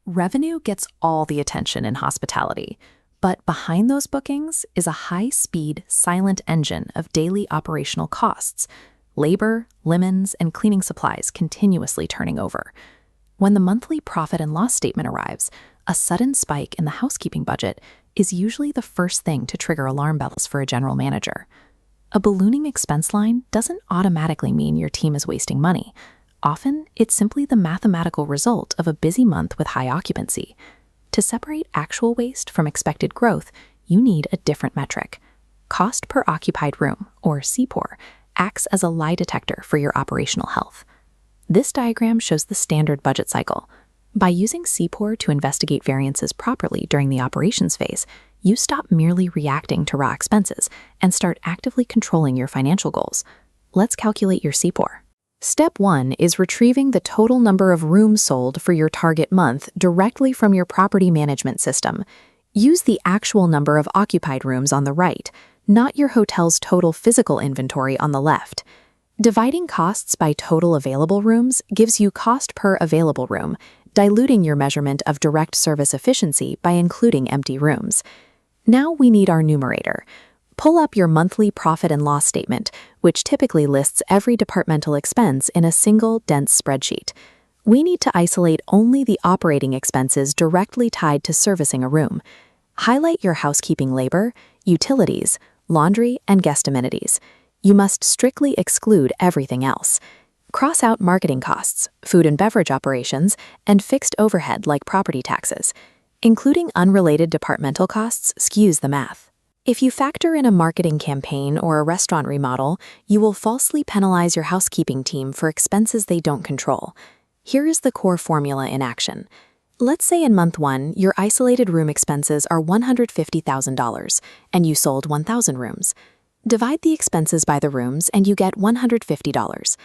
Revenue gets all the attention in hospitality, but behind those bookings is a high-speed, silent engine of daily operational costs, labor, lemons, and cleaning supplies continuously turning over. When the monthly profit and loss statement arrives, a sudden spike in the housekeeping budget is usually the first thing to trigger alarm bells for a general manager. A ballooning expense line doesn't automatically mean your team is wasting money. Often, it's simply the mathematical result of a busy month with high occupancy. To separate actual waste from expected growth, you need a different metric. Cost per occupied room, or CPOR, acts as a lie detector for your operational health. This diagram shows the standard budget cycle. By using CPOR to investigate variances properly during the operations phase, you stop merely reacting to raw expenses and start actively controlling your financial goals. Let's calculate your CPOR. Step 1 is retrieving the total number of rooms sold for your target month directly from your property management system. Use the actual number of occupied rooms on the right, not your hotel's total physical inventory on the left. Dividing costs by total available rooms gives you cost per available room, diluting your measurement of direct service efficiency by including empty rooms. Now we need our numerator. Pull up your monthly profit and loss statement, which typically lists every departmental expense in a single, dense spreadsheet. We need to isolate only the operating expenses directly tied to servicing a room. Highlight your housekeeping labor, utilities, laundry, and guest amenities. You must strictly exclude everything else. Cross out marketing costs, food and beverage operations, and fixed overhead like property taxes. Including unrelated departmental costs skews the math. If you factor in a marketing campaign or a restaurant remodel, you will falsely penalize your housekeeping team for expenses they don't control. Here is the core formula in action. Let's say in month 1, your isolated room expenses are $150,000, and you sold 1,000 rooms. Divide the expenses by the rooms and you get $150.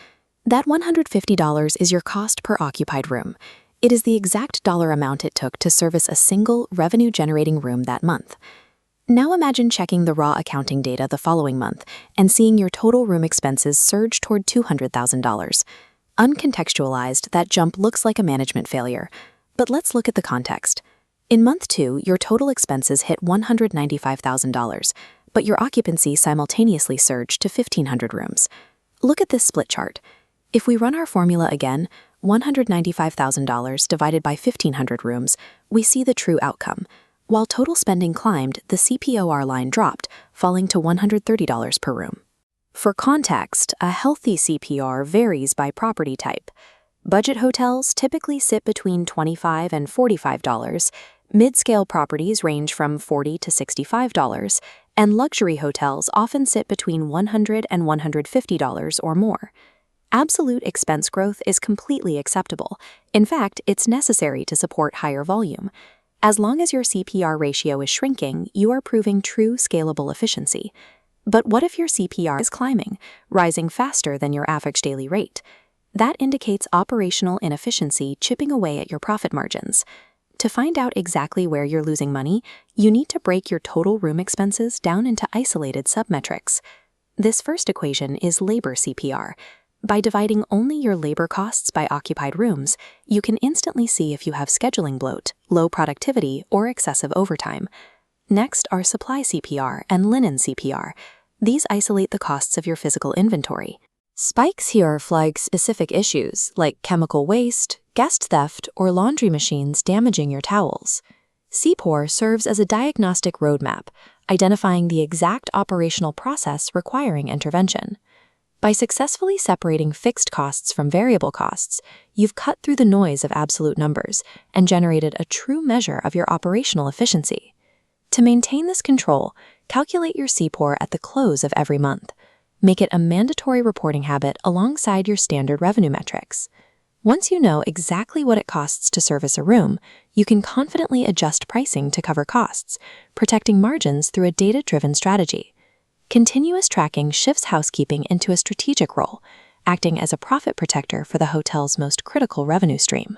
That $150 is your cost per occupied room. It is the exact dollar amount it took to service a single revenue-generating room that month. Now imagine checking the raw accounting data the following month and seeing your total room expenses surge toward $200,000. Uncontextualized, that jump looks like a management failure. But let's look at the context. In month 2, your total expenses hit $195,000, but your occupancy simultaneously surged to 1,500 rooms. Look at this split chart. If we run our formula again, $195,000 divided by 1,500 rooms, we see the true outcome. While total spending climbed, the CPOR line dropped, falling to $130 per room. For context, a healthy CPR varies by property type. Budget hotels typically sit between $25 and $45, mid-scale properties range from $40 to $65, and luxury hotels often sit between $100 and $150 or more. Absolute expense growth is completely acceptable. In fact, it's necessary to support higher volume. As long as your CPR ratio is shrinking, you are proving true scalable efficiency. But what if your CPR is climbing, rising faster than your average daily rate? That indicates operational inefficiency chipping away at your profit margins. To find out exactly where you're losing money, you need to break your total room expenses down into isolated submetrics. This first equation is labor CPR. By dividing only your labor costs by occupied rooms, you can instantly see if you have scheduling bloat, low productivity, or excessive overtime. Next are supply CPR and linen CPR. These isolate the costs of your physical inventory. Spikes here flag specific issues like chemical waste, guest theft, or laundry machines damaging your towels. CPOR serves as a diagnostic roadmap, identifying the exact operational process requiring intervention. By successfully separating fixed costs from variable costs, you've cut through the noise of absolute numbers and generated a true measure of your operational efficiency. To maintain this control, calculate your CPOR at the close of every month. Make it a mandatory reporting habit alongside your standard revenue metrics. Once you know exactly what it costs to service a room, you can confidently adjust pricing to cover costs, protecting margins through a data-driven strategy. Continuous tracking shifts housekeeping into a strategic role, acting as a profit protector for the hotel's most critical revenue stream.